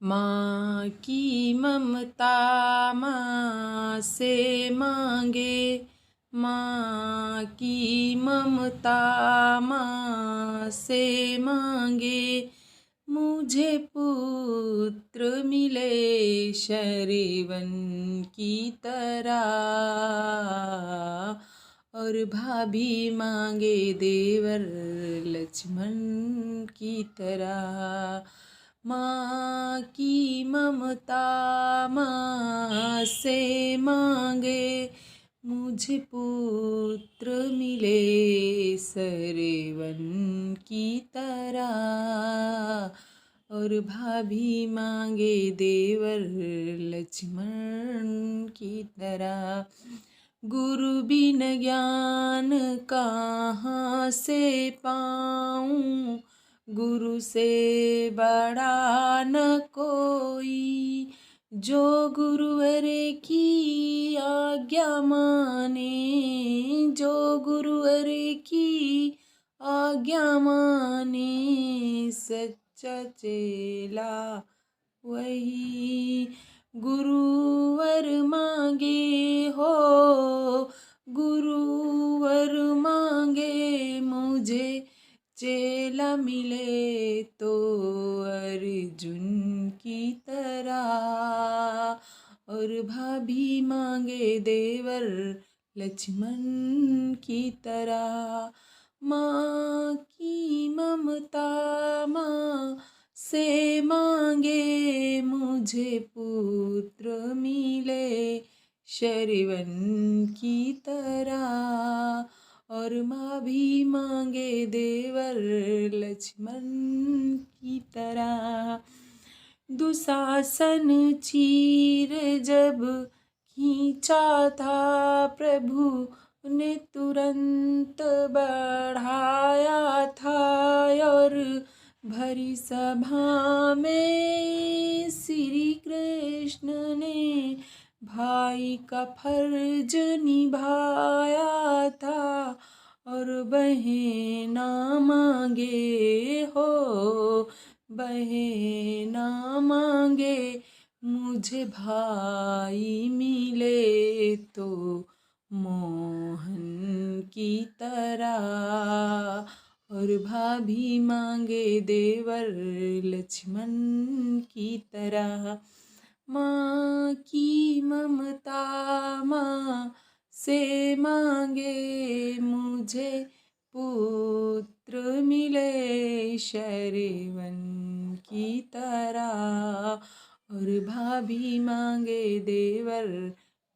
माँ की ममता माँ से मांगे, माँ की ममता माँ से मांगे। मुझे पुत्र मिले शरीवन की तरह, और भाभी मांगे देवर लक्ष्मण की तरह। माँ की ममता माँ से मांगे, मुझे पुत्र मिले सरवन की तरह, और भाभी मांगे देवर लक्ष्मण की तरह। गुरु बिन ज्ञान कहाँ से पाऊँ, गुरु से बड़ा न कोई। जो गुरुवर की आज्ञा माने, जो गुरुवर की आज्ञा माने, सच्चा चेला वही। गुरुवर मांगे हो, गुरुवर मांगे मुझे, चेला मिले तो अर्जुन की तरह, और भाभी मांगे देवर लक्ष्मण की तरह। माँ की ममता माँ से मांगे, मुझे पुत्र मिले शरीवन की तरह, और माँ भी मांगे देवर लक्ष्मण की तरह। दुशासन चीर जब खींचा था, प्रभु ने तुरंत बढ़ाया था, और भरी सभा में श्री कृष्ण ने भाई का फर्ज निभाया था। और बहें ना मांगे हो, बहें ना मांगे, मुझे भाई मिले तो मोहन की तरह, और भाभी मांगे देवर लक्ष्मण की तरह। माँ की ममता माँ से मांगे, मुझे पुत्र मिले शरीवन की तरह, और भाभी मांगे देवर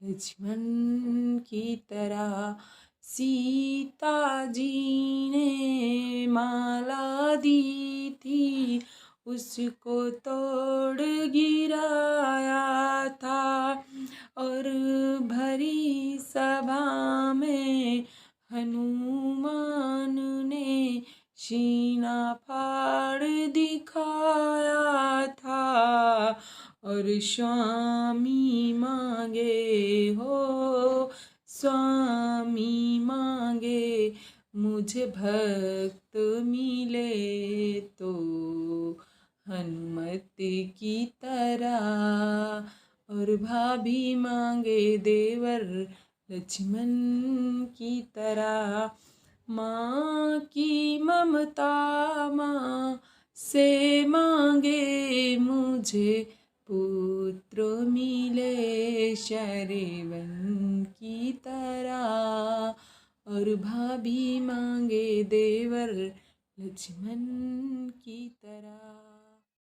लक्ष्मण की तरह। सीता जी ने माला दी थी, उसको तोड़ गिराया था, और भरी सभा में हनुमान ने सीना फाड़ दिखाया था। और स्वामी मांगे हो, स्वामी मांगे, मुझे भक्त मिले तो हनुमत की तरह, और भाभी मांगे देवर लक्ष्मण की तरह। माँ की ममता माँ से मांगे, मुझे पुत्र मिले शरीवन की तरह, और भाभी मांगे देवर लक्ष्मण की तरह।